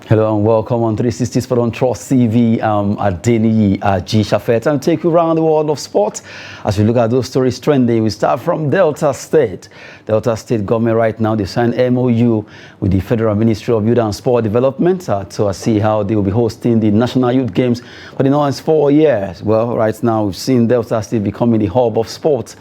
Hello and welcome on 360 Sport on Trust TV. Adeniyi G. Shafet, and take you around the world of sport as we look at those stories trending. We start from Delta State. Delta State government right now, they signed MOU with the Federal Ministry of Youth and Sport Development to see how they will be hosting the National Youth Games for the next 4 years. Well, right now we've seen Delta State becoming the hub of sport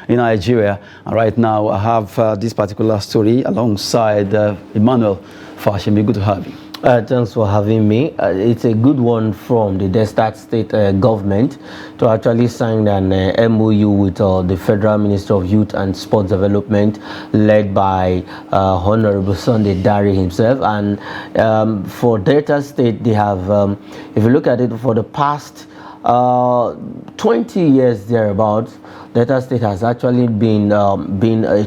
in Nigeria. And right now I have this particular story alongside Emmanuel Fashemi. Good to have you. Thanks for having me. It's a good one from the Delta State government to actually sign an MOU with the Federal Minister of Youth and Sports Development, led by Honorable Sunday Dari himself. And for Delta State, they have, if you look at it, for the past 20 years thereabouts, Delta State has actually been a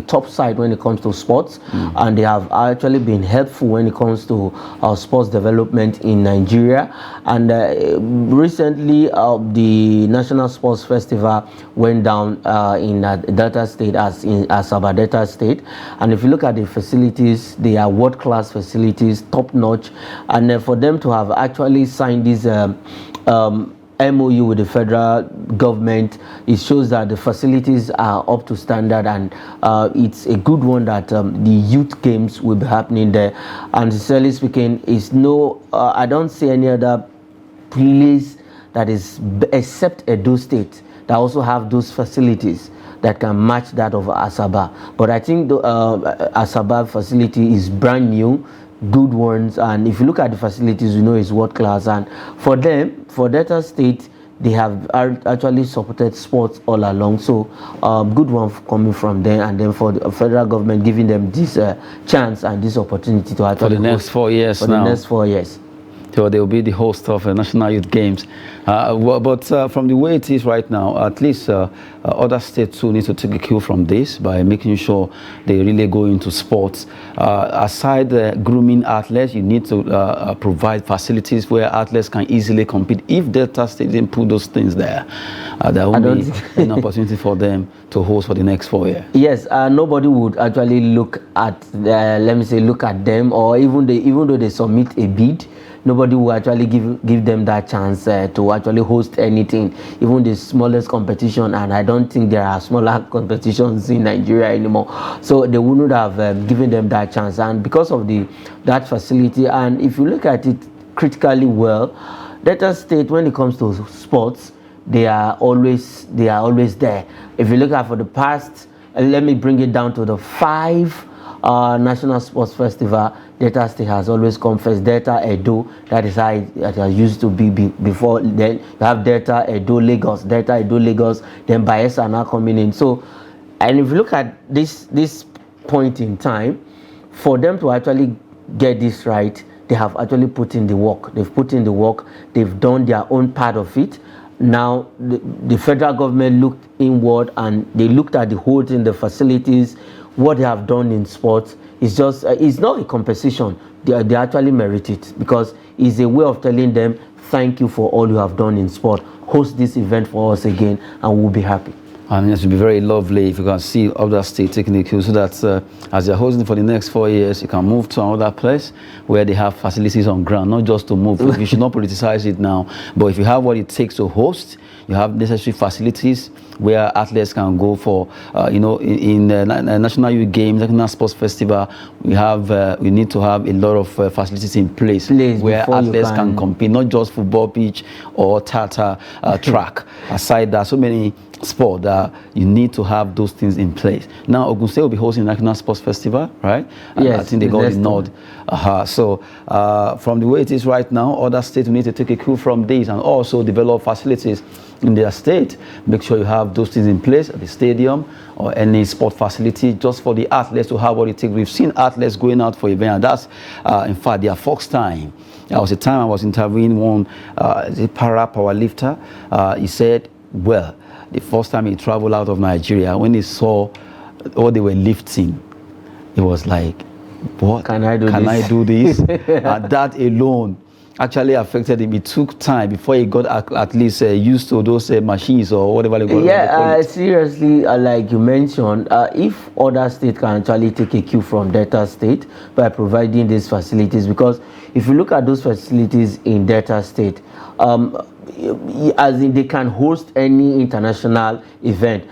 top side when it comes to sports, and they have actually been helpful when it comes to sports development in Nigeria. And recently, the National Sports Festival went down in Delta State, as in Asaba Delta State. And if you look at the facilities, they are world-class facilities, top-notch. And for them to have actually signed this MOU with the federal government, it shows that the facilities are up to standard, and it's a good one that the youth games will be happening there. And sincerely speaking, it's no, I don't see any other place that is, except Edo State, that also have those facilities that can match that of Asaba. But I think the Asaba facility is brand new, good ones, and if you look at the facilities, you know it's world class. And for them, for Delta State, they have actually supported sports all along, so good one coming from them. And then for the federal government giving them this chance and this opportunity to actually for the next 4 years for now. The next 4 years. So they will be the host of National Youth Games. But from the way it is right now, at least other states too need to take a cue from this by making sure they really go into sports. Aside grooming athletes, you need to provide facilities where athletes can easily compete. If Delta State didn't put those things there, there will be an opportunity for them to host for the next 4 years. Yes, nobody would actually look at, let me say, look at them, or even though they submit a bid, nobody will actually give them that chance to actually host anything, even the smallest competition. And I don't think there are smaller competitions in Nigeria anymore, so they wouldn't have given them that chance. And because of that facility, and if you look at it critically well, Delta State, when it comes to sports, they are always there. If you look at for the past, let me bring it down to the 5 National Sports Festival, Delta State has always come first. Delta Edo, that is how it used to be before. Then you have Delta Edo Lagos, then Bayelsa now coming in. So, and if you look at this point in time, for them to actually get this right, they have actually put in the work. They've put in the work. They've done their own part of it. Now the federal government looked inward and they looked at the whole thing, the facilities, what they have done in sports. It's just, it's not a competition. They actually merit it, because it's a way of telling them, thank you for all you have done in sport. Host this event for us again and we'll be happy. And it would be very lovely if you can see other states taking the cue, so that as you're hosting for the next 4 years, you can move to another place where they have facilities on ground, not just to move. You should not politicize it now, but if you have what it takes to host, you have necessary facilities where athletes can go for, in National Youth Games, National Sports Festival, we need to have a lot of facilities in place where athletes can compete, not just football pitch or Tata track. Aside that, so many sport that you need to have those things in place. Now, Ogun State will be hosting the National Sports Festival, right? Yes, I think they got the nod. So, from the way it is right now, other states need to take a cue from this and also develop facilities in their state. Make sure you have those things in place at the stadium or any sport facility, just for the athletes to have what it takes. We've seen athletes going out for events, and that's, in fact, their first time. There was a time I was interviewing one para powerlifter. He said, well, the first time he traveled out of Nigeria, when he saw what they were lifting, it was like, what? Can I do this? That alone actually affected him. It took time before he got at least used to those machines or whatever they call it. Yeah, seriously, like you mentioned, if other states can actually take a cue from Delta State by providing these facilities, because if you look at those facilities in Delta State, as in they can host any international event.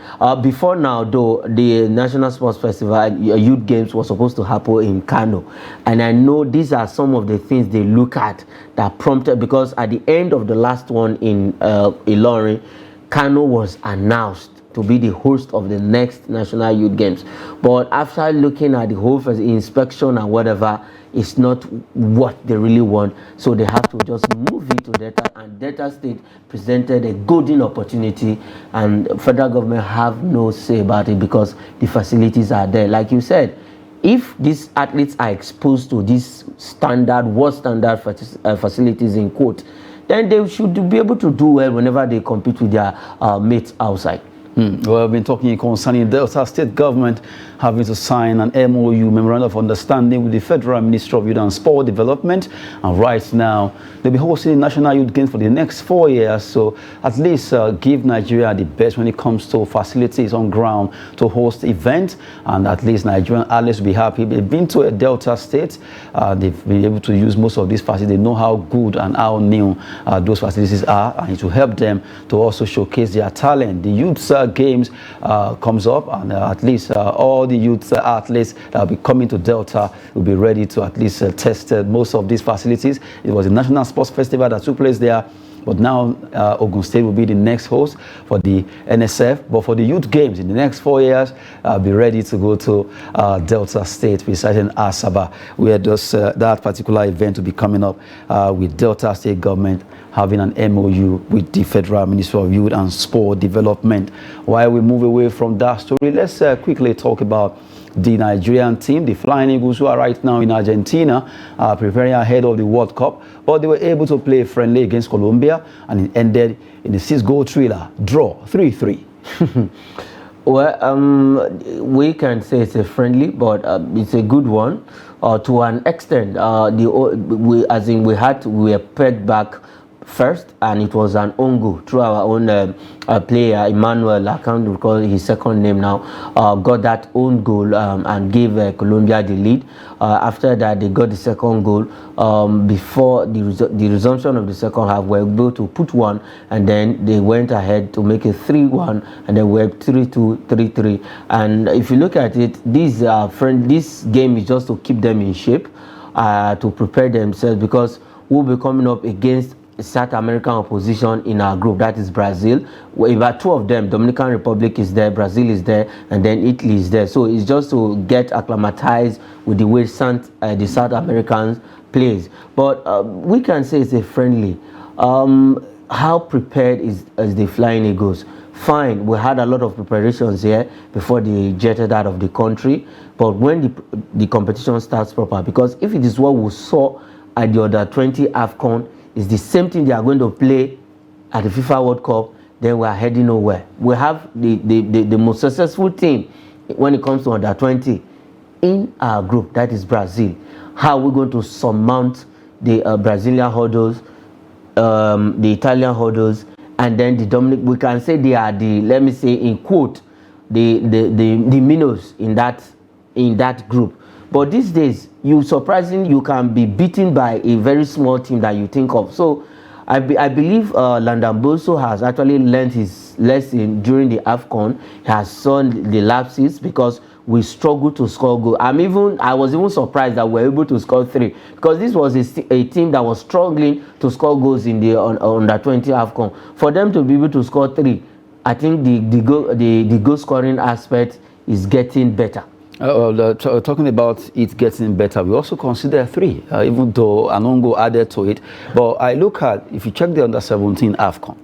Before now, though, the National Sports Festival Youth Games was supposed to happen in Kano, and I know these are some of the things they look at that prompted, because at the end of the last one in Ilorin, Kano was announced to be the host of the next National Youth Games. But after looking at the whole inspection and whatever, it's not what they really want. So they have to just move it to Delta, and Delta State presented a golden opportunity, and federal government have no say about it because the facilities are there. Like you said, if these athletes are exposed to these world standard facilities in quote, then they should be able to do well whenever they compete with their mates outside. Well, I've been talking concerning Delta State government having to sign an MOU, Memorandum of Understanding, with the Federal Ministry of Youth and Sport Development. And right now, they'll be hosting National Youth Games for the next 4 years. So at least give Nigeria the best when it comes to facilities on ground to host events. And at least Nigerian athletes will be happy. They've been to a Delta State. They've been able to use most of these facilities. They know how good and how new those facilities are. And it will help them to also showcase their talent. The youth games comes up, and at least all the youth athletes that will be coming to Delta will be ready to at least test most of these facilities. It was a National Sports Festival that took place there, but now Ogun State will be the next host for the NSF. But for the youth games in the next 4 years, be ready to go to Delta State, besides in Asaba, where that particular event will be coming up with Delta State government having an MOU with the Federal Ministry of Youth and Sport Development. While we move away from that story, let's quickly talk about the Nigerian team, the Flying Eagles, who are right now in Argentina, preparing ahead of the World Cup. But they were able to play friendly against Colombia, and it ended in a 6-goal thriller, draw, 3-3. Well, we can say it's a friendly, but it's a good one to an extent. We were pegged back first, and it was an own goal through our own player, Emmanuel, I can't recall his second name now, got that own goal and gave Colombia the lead. After that, they got the second goal. Before the resumption of the second half, we were able to put one, and then they went ahead to make it 3-1, and then we're 3-2, 3-3. And if you look at it, this game is just to keep them in shape, to prepare themselves, because we'll be coming up against South American opposition in our group, that is Brazil. About 2 of them, Dominican Republic is there, Brazil is there, and then Italy is there. So it's just to get acclimatized with the way the South Americans plays. But we can say it's a friendly. How prepared is the Flying Eagles? Fine, we had a lot of preparations here before they jetted out of the country. But when the competition starts proper, because if it is what we saw at the Under-20 AFCON, it's the same thing they are going to play at the FIFA World Cup, then we are heading nowhere. We have the most successful team when it comes to Under-20 in our group, that is Brazil. How are we going to surmount the Brazilian hurdles, the Italian hurdles, and then the Dominic? We can say they are the, let me say in quote, the minnows in that group. But these days, you can be beaten by a very small team that you think of. So I believe Landamboso has actually learned his lesson during the AFCON. He has seen the lapses, because we struggled to score goals. I was even surprised that we were able to score 3, because this was a team that was struggling to score goals in the Under-20 AFCON. For them to be able to score 3, I think the goal scoring aspect is getting better. Talking about it getting better, we also consider 3, even though Anongo added to it. But I look at, if you check the Under-17 AFCON,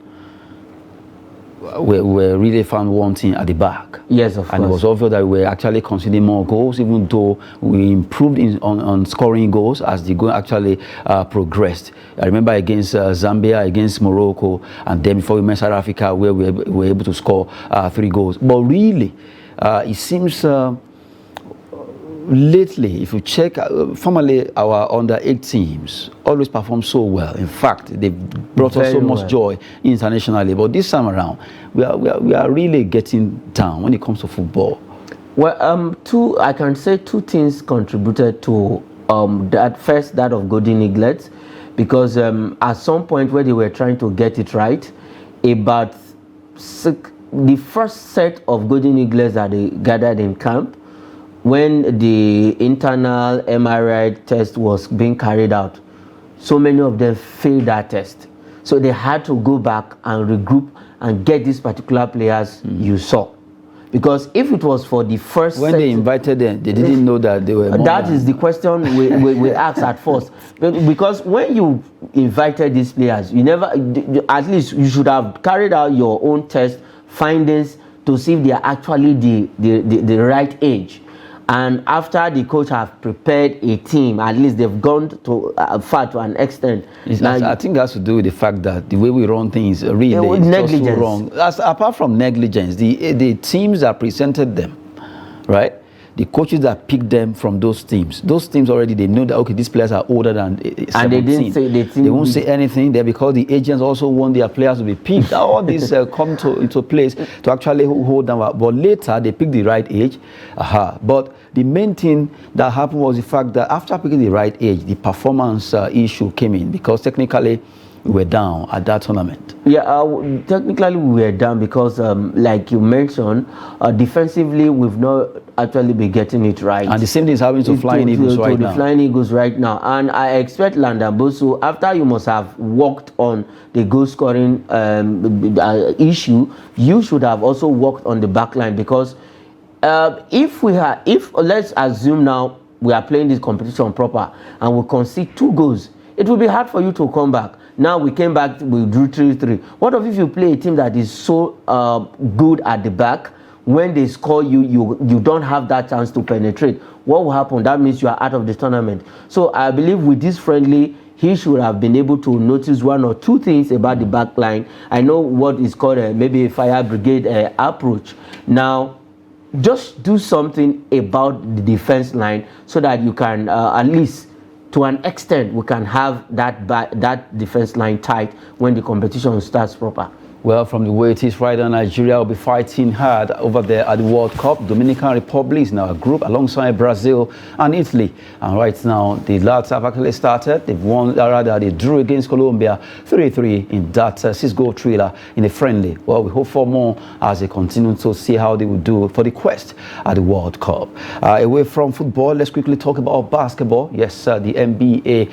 we really found one thing at the back. Yes, of course. And it was obvious that we were actually conceding more goals, even though we improved on scoring goals as the game actually progressed. I remember against Zambia, against Morocco, and then before we met South Africa, where we were able to score 3 goals. But really, it seems lately, if you check, formerly our under-8 teams always perform so well. In fact, they brought us so much joy internationally. But this time around, we are really getting down when it comes to football. Well, I can say 2 things contributed to that of Golden Eaglets, because at some point where they were trying to get it right, about the first set of Golden Eaglets that they gathered in camp, when the internal MRI test was being carried out, so many of them failed that test. So they had to go back and regroup and get these particular players you saw. Because if it was for the first when they invited them, they didn't know that they were that is the question we asked at first. Because when you invited these players, you never, at least you should have carried out your own test findings to see if they are actually the right age. And after the coach have prepared a team, at least they've gone to far to an extent. I think it has to do with the fact that the way we run things really is negligence. also wrong. Apart from negligence, the teams that presented them, right? The coaches that picked them from those teams already, they know that, okay, these players are older than 17. And they didn't say they won't say anything there because the agents also want their players to be picked. All these come into place to actually hold them up. But later, they picked the right age. But the main thing that happened was the fact that after picking the right age, the performance issue came in because technically we were down at that tournament. Yeah, technically we were down because, like you mentioned, defensively we've not actually been getting it right. And the same thing is happening to Flying Eagles right now. The Flying Eagles right now. And I expect Landamboso, after you must have worked on the goal scoring issue, you should have also worked on the back line, because if let's assume now we are playing this competition proper and we concede 2 goals, it will be hard for you to come back. Now we came back, we drew 3-3. What if you play a team that is so good at the back, when they score you don't have that chance to penetrate? What will happen? That means you are out of the tournament. So I believe with this friendly, he should have been able to notice 1 or 2 things about the back line. I know what is called maybe a fire brigade approach. Now, just do something about the defense line so that you can at least, to an extent, we can have that defense line tight when the competition starts proper. Well, from the way it is right now, Nigeria will be fighting hard over there at the World Cup. Dominican Republic is in our group alongside Brazil and Italy. And right now, the lads have actually started. They've won, rather, they drew against Colombia 3-3 in that 6-goal thriller in a friendly. Well, we hope for more as they continue to see how they will do for the quest at the World Cup. Away from football, let's quickly talk about basketball. Yes, the NBA,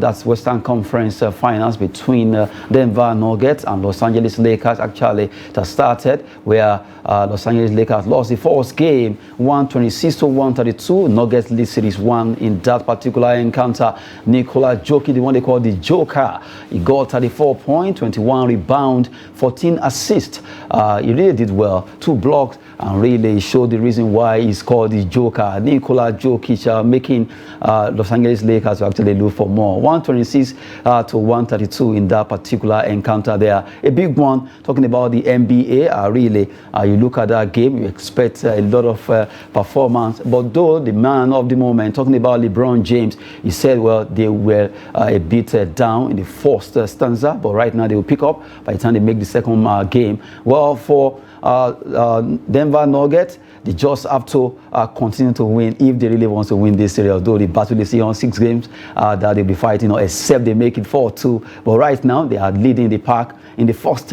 that's Western Conference Finals between Denver Nuggets and Los Angeles Lakers actually that started, where Los Angeles Lakers lost the first game 126-132. Nuggets lead series 1 in that particular encounter. Nikola Jokic, the one they call the Joker, he got 34 points, 21 rebound, 14 assists. He really did well, 2 blocks, and really showed the reason why he's called the Joker. Nikola Jokic making Los Angeles Lakers actually look for more. 126-132 in that particular encounter there. A big one, talking about the NBA. Really, you look at that game, you expect a lot of performance. But though the man of the moment, talking about LeBron James, he said, well, they were a bit down in the first stanza, but right now they will pick up by the time they make the second game. Well, for Denver Nuggets, they just have to continue to win if they really want to win this series. Although the battle they see on 6 games that they'll be fighting, except they make it 4-2. But right now they are leading the pack in the first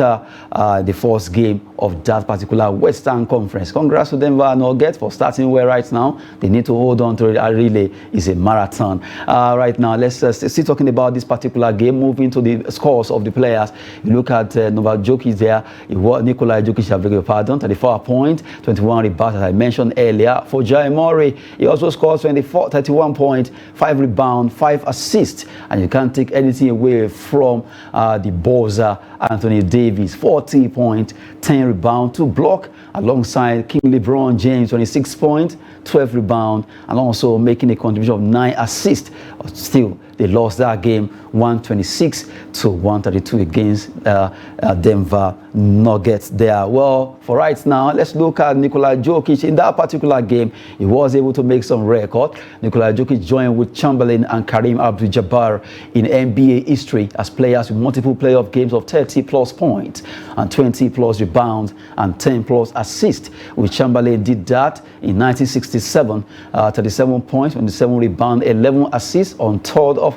game of that particular Western Conference. Congrats to Denver Nuggets for starting well right now. They need to hold on to it. Really is a marathon. Right now, let's still talking about this particular game. Moving to the scores of the players. You look at Nikola Jokic there. Nikola Jokic, I beg your pardon, 34 points, 21 rebounds, as I mentioned earlier. For Jai Murray, he also scores 31 points, 5 rebounds, 5 assists. And you can't take anything away from the buzzer, Anthony Davis, 40 points, 10 rebounds, 2 blocks, alongside King LeBron James, 26 points, 12 rebounds, and also making a contribution of 9 assists. Still, They lost that game 126-132 against Denver Nuggets there. Well, for right now, let's look at Nikola Jokic. In that particular game, he was able to make some record. Nikola Jokic joined with Chamberlain and Kareem Abdul-Jabbar in NBA history as players with multiple playoff games of 30+ points and 20+ rebounds and 10+ assists. With Chamberlain did that in 1967, 37 points, 27 rebounds, 11 assists on 3rd of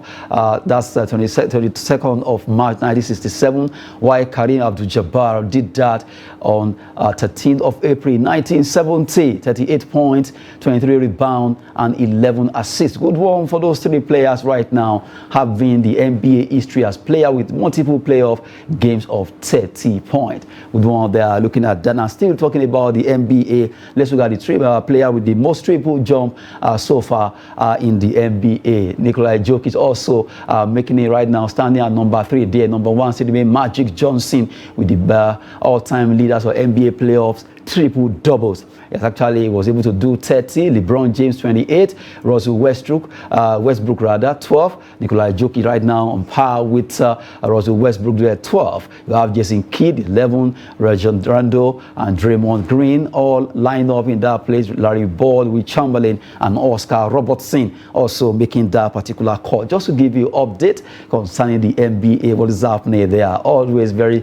that's 22nd of March 1967, while Kareem Abdul-Jabbar did that on 13th of April 1970, 38 points, 23 rebounds, and 11 assists. Good one for those three players right now, having the NBA history as player with multiple playoff games of 30 points. Good one there, looking at that. Now, still talking about the NBA, let's look at the player with the most triple jump so far in the NBA. Nikola Jokic also making it right now, standing at number 3 there. Number 1 still remain Magic Johnson with the all-time leaders of NBA playoffs, triple doubles. Yes, actually was able to do 30. LeBron James 28, Russell Westbrook 12. Nikola Jokic right now on par with Russell Westbrook there 12. You have Jason Kidd 11, Rajon Rondo and Draymond Green all lined up in that place. Larry Bird with Chamberlain and Oscar Robertson also making that particular call. Just to give you update concerning the NBA, what is happening there. Always very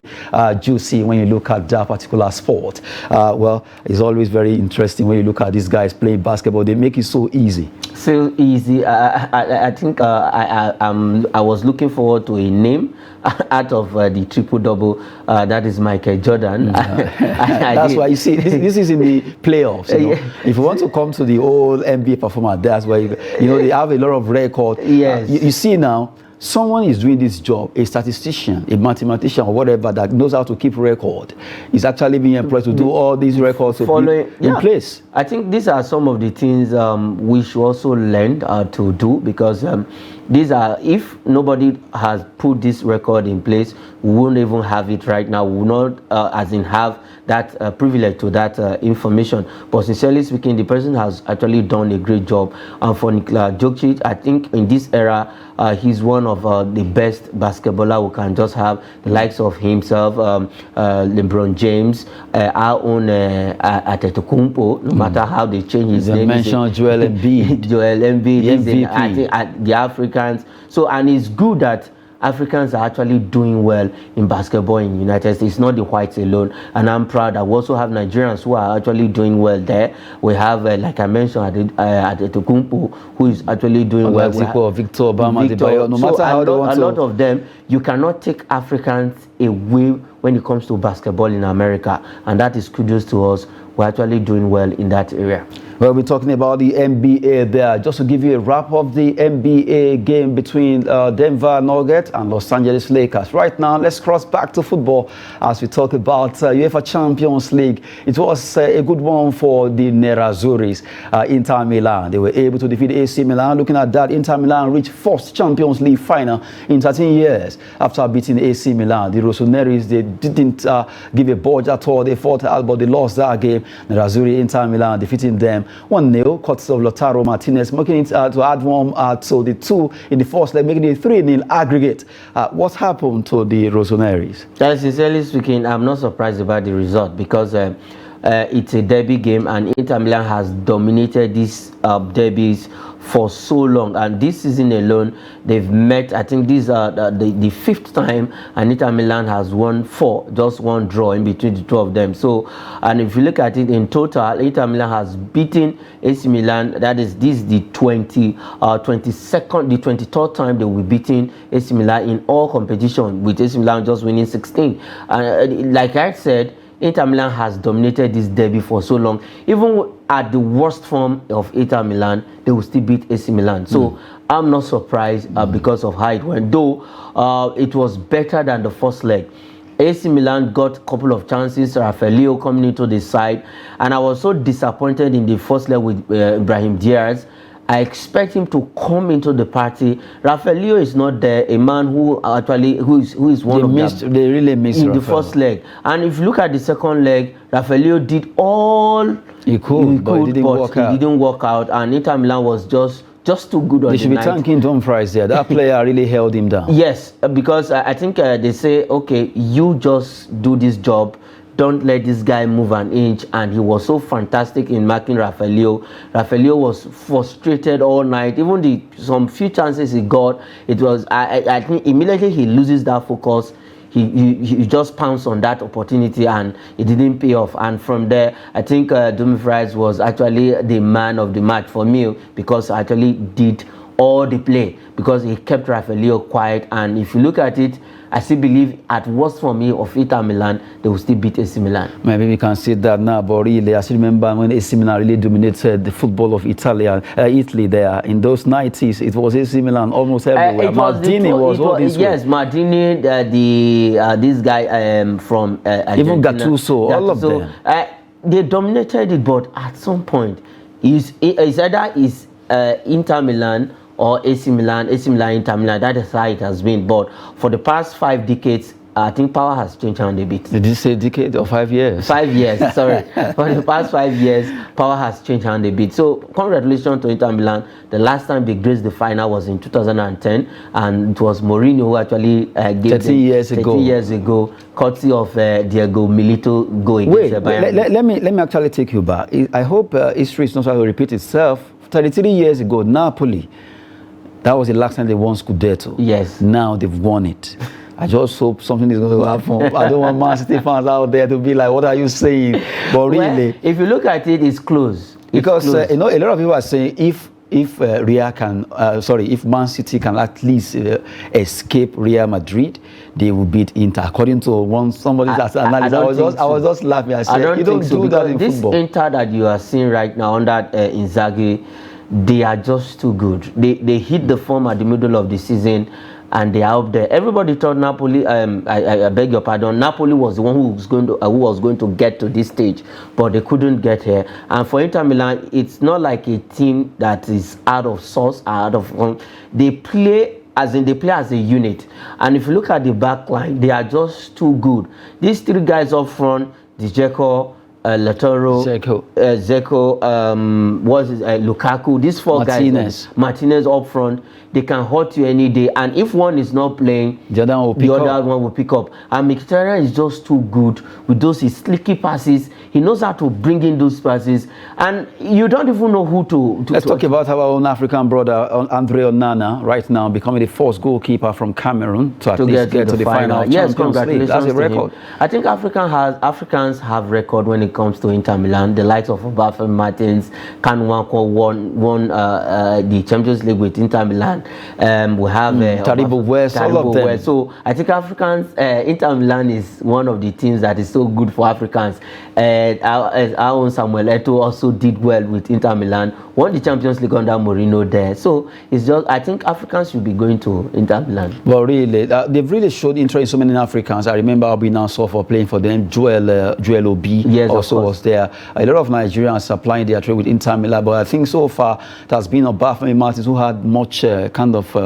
juicy when you look at that particular sport. Well, it's always very interesting when you look at these guys playing basketball. They make it so easy. So easy. I think I was looking forward to a name out of the triple-double. That is Michael Jordan. That's why you see, this is in the playoffs. You know? If you want to come to the old NBA performer, that's why, you know, they have a lot of record. Yes. You see now, someone is doing this job, a statistician, a mathematician, or whatever that knows how to keep record, is actually being employed to do all these records in place. I think these are some of the things we should also learn to do, because these are, if nobody has put this record in place, we won't even have it right now. We will not as in have that privilege to that information. But sincerely speaking, the person has actually done a great job. And for Nikola Jokic, I think in this era, he's one of the best basketballer we can just have, the likes of himself, LeBron James, our own Antetokounmpo, no matter how they change his name. Mentioned Joel Embiid. Joel Embiid, the I think the Africans. So, and it's good that Africans are actually doing well in basketball in the United States. It's not the whites alone, and I'm proud that we also have Nigerians who are actually doing well there. We have, like I mentioned, Antetokounmpo, who is actually doing well. Victor Obama, no matter so how they want a lot of them, you cannot take Africans away when it comes to basketball in America, and that is kudos to us. We're actually doing well in that area. Well, we're talking about the NBA there. Just to give you a wrap of the NBA game between Denver Nuggets and Los Angeles Lakers. Right now, let's cross back to football as we talk about UEFA Champions League. It was a good one for the Nerazzurris, Inter Milan. They were able to defeat AC Milan. Looking at that, Inter Milan reached first Champions League final in 13 years after beating AC Milan. The Rossoneri's, they didn't give a budge at all. They fought out, but they lost that game. Nerazzurri, Inter Milan defeating them 1-0, courtesy of Lautaro Martinez, making it to add one so the 2 in the first leg, making it 3-0 aggregate. What happened to the Rossoneri's? Sincerely speaking, I'm not surprised about the result, because it's a derby game, and Inter Milan has dominated these derbies for so long, and this season alone they've met, I think these are the 5th time, and Inter Milan has won 4, just one draw in between the 2 of them. So, and if you look at it in total, Inter Milan has beaten AC Milan. That is, this is the 23rd time they will be beating AC Milan in all competition, with AC Milan just winning 16. And like I said, Inter Milan has dominated this derby for so long. Even at the worst form of Inter Milan, they will still beat AC Milan. So I'm not surprised because of how it went. Though it was better than the first leg. AC Milan got a couple of chances, Rafael coming into the side. And I was so disappointed in the first leg with Ibrahim Diaz. I expect him to come into the party. Rafael is not there, a man who actually who is one of them. They really missed in the first leg. And if you look at the second leg, Rafael did all he could, but it didn't work out. And Inter Milan was just just too good on They the should be night. thanking Dumfries there. That player really held him down. Yes, because I think they say, okay, you just do this job. Don't let this guy move an inch. And he was so fantastic in marking Rafaelio. Rafaelio was frustrated all night. Even some few chances he got, it was, I think immediately he loses that focus. He just pounced on that opportunity and it didn't pay off. And from there, I think Dumfries was actually the man of the match for me, because he actually did all the play, because he kept Rafaelio quiet. And if you look at it, I still believe at worst for me of Inter Milan, they will still beat AC Milan. Maybe we can see that now, but really, I still remember when AC Milan really dominated the football of Italy there. In those 90s, it was AC Milan almost everywhere. Maldini was all this way. Yes, Maldini, this guy from Argentina. Even Gattuso, all of them. They dominated it, but at some point, it's either Inter Milan or AC Milan, Inter Milan. That is how it has been. But for the past 5 decades, I think power has changed on a bit. Did you say decade or 5 years? 5 years, sorry. For the past 5 years, power has changed on a bit. So congratulations to Inter Milan. The last time they graced the final was in 2010, and it was Mourinho who actually gave 13 years ago, courtesy of Diego Milito go against Bayern. Let me actually take you back. I hope history is not going to repeat itself. 33 years ago, Napoli, that was the last time they won Scudetto. Yes. Now they've won it. I just hope something is going to happen. I don't want Man City fans out there to be like, what are you saying? But really, well, if you look at it, it's close. Because a lot of people are saying if if Man City can at least escape Real Madrid, they will beat Inter. According to somebody's analysis, I was just laughing. I said, you don't do that in football. This Inter that you are seeing right now under Inzaghi, they are just too good. They hit the form at the middle of the season, and they are up there. Everybody thought Napoli. I beg your pardon. Napoli was the one who was going to get to this stage, but they couldn't get here. And for Inter Milan, it's not like a team that is out of sorts, out of form. They play as a unit. And if you look at the back line, they are just too good. These 3 guys up front, Dzeko, Lautaro, Zeko, Lukaku, these 4 guys, Martinez up front, they can hurt you any day. And if one is not playing, the other one will pick up. And Mkhitaryan is just too good with those slicky passes. He knows how to bring in those passes, and you don't even know who to Let's talk about our own African brother, Andre Onana, right now becoming the first goalkeeper from Cameroon to at least get to the final. Yes, congratulations. That's a record. I think Africans have record when it comes to Inter Milan. The likes of Obafemi Martins, Kanu Nwankwo won the Champions League with Inter Milan. We have Taribo West, all of them. So I think Inter Milan is one of the teams that is so good for Africans. Our own Samuel Eto'o also did well with Inter Milan, won the Champions League under Mourinho there. So it's just, I think Africans should be going to Inter Milan. Well, really, they've really showed interest in so many Africans. I remember Obi Nassau for playing for them. Joel Obi also was there. A lot of Nigerians are applying their trade with Inter Milan, but I think so far it has been Obafemi Martins who had much himself fame.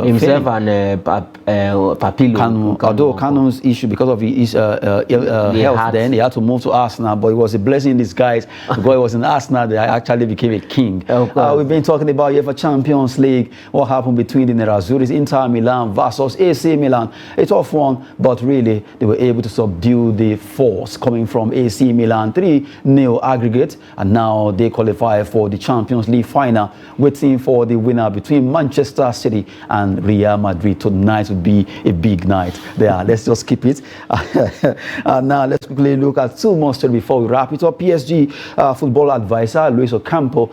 And Papilo. Although Kanu's issue because of his health, then he had to move to Arsenal, but it was a blessing in disguise. Because he was in Arsenal, they actually became a king. We've been talking about UEFA Champions League, what happened between the Nerazzurris, Inter Milan versus AC Milan. A tough one, but really they were able to subdue the force coming from AC Milan, 3-0 aggregate, and now they qualify for the Champions League final, waiting for the winner between Manchester City and Real Madrid. Tonight would be a big night there. Let's just keep it. Now let's quickly look at 2 more stories before we wrap it up. PSG football advisor Luis Ocampo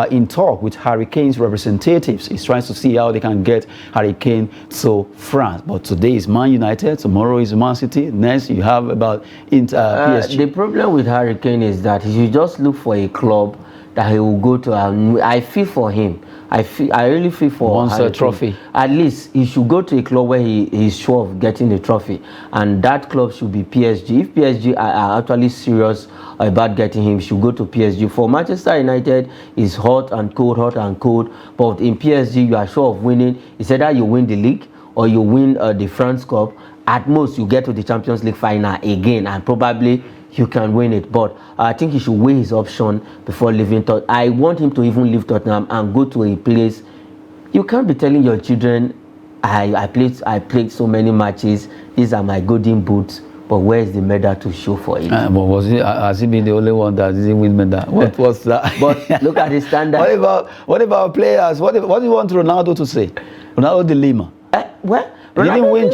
in talk with Harry Kane's representatives. He's trying to see how they can get Harry Kane to France. But today is Man United, tomorrow is Man City, next you have about PSG. The problem with Harry Kane is that he should just look for a club that he will go to. I feel for him. I really feel for wants a trophy. At least he should go to a club where he is sure of getting the trophy, and that club should be PSG. If PSG are actually serious about getting him, should go to PSG. For Manchester United, it's hot and cold, but in PSG you are sure of winning. It's either you win the league or you win the France Cup. At most you get to the Champions League final again, and probably you can win it. But I think he should weigh his option before leaving. I want him to even leave Tottenham and go to a place You can't be telling your children, I played so many matches, these are my golden boots, but where is the medal to show for it? But has he been the only one that didn't win medal? What was that? But look at the standard. What about players? What do you want Ronaldo to say? Ronaldo de Lima. Well, He didn't win.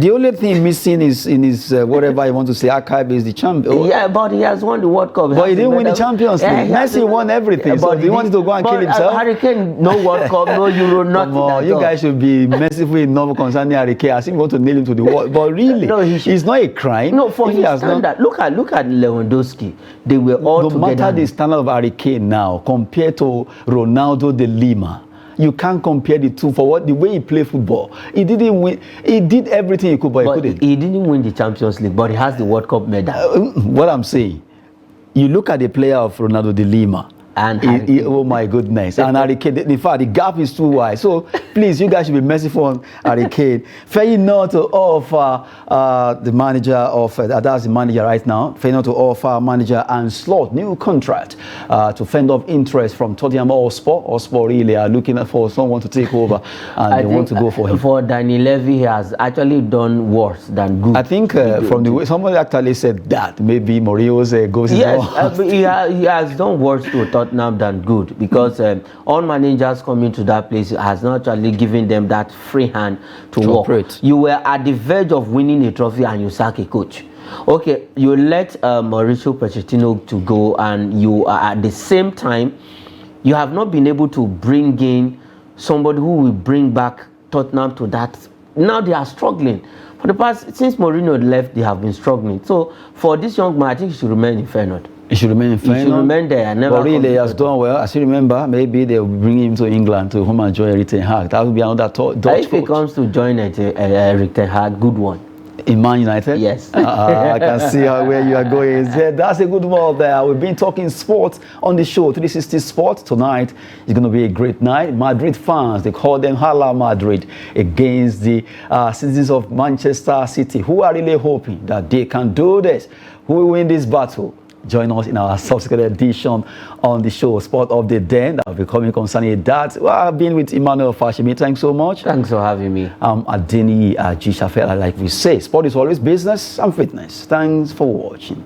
The only thing missing is in his whatever you want to say archive is the champion. Yeah, but he has won the World Cup. But he didn't win the Champions League. Messi won everything. So he wanted to go and kill himself. Harry Kane, no World Cup, no Euro, nothing. Come on, you guys should be merciful enough concerning Harry Kane. I think you want to nail him to the wall. But really, no, it's not a crime. No, for his standard. Look at Lewandowski. They were all together. No matter the standard of Harry Kane now compared to Ronaldo de Lima. You can't compare the two for the way he played football. He didn't win. He did everything he could, but he couldn't. He didn't win the Champions League, but he has the World Cup medal. What I'm saying, you look at the player of Ronaldo de Lima. And oh my goodness. And Harry Kane, in fact, the gap is too wide. So please, you guys should be merciful on Harry Kane. Fair enough to offer the manager of, that's the manager right now, fair enough to offer manager and slot new contract to fend off interest from Tottenham Hotspur. Hotspur really are looking for someone to take over and they want to go for him. For Danny Levy, he has actually done worse than good. I think from the way somebody actually said that, maybe Mourinho's goes he has done worse to Tottenham than good, because all managers coming to that place has not actually given them that free hand to work. Operate. You were at the verge of winning a trophy and you sack a coach. Okay, you let Mauricio Pochettino to go, and you are at the same time you have not been able to bring in somebody who will bring back Tottenham to that. Now they are struggling. For the past, since Mourinho left, they have been struggling. So for this young man, I think he should remain in Feyenoord. He should remain in Feyenoord. He should remain there. And never. But really, he has done well. I still remember, maybe they'll bring him to England to come and join Erik ten Hag. That would be another Dutch If he comes to join Erik ten Hag, good one. In Man United? Yes. I can see where you are going. That's a good one there. We've been talking sports on the show, 360 Sports. Tonight is going to be a great night. Madrid fans, they call them Hala Madrid, against the citizens of Manchester City, who are really hoping that they can do this. Who will win this battle? Join us in our subsequent edition on the show, Sport of the Den. That will be coming concerning that. Well, I've been with Emmanuel Fashimi. Thanks so much. Thanks for having me. I'm Adeni Ajishafela. Like we say, sport is always business and fitness. Thanks for watching.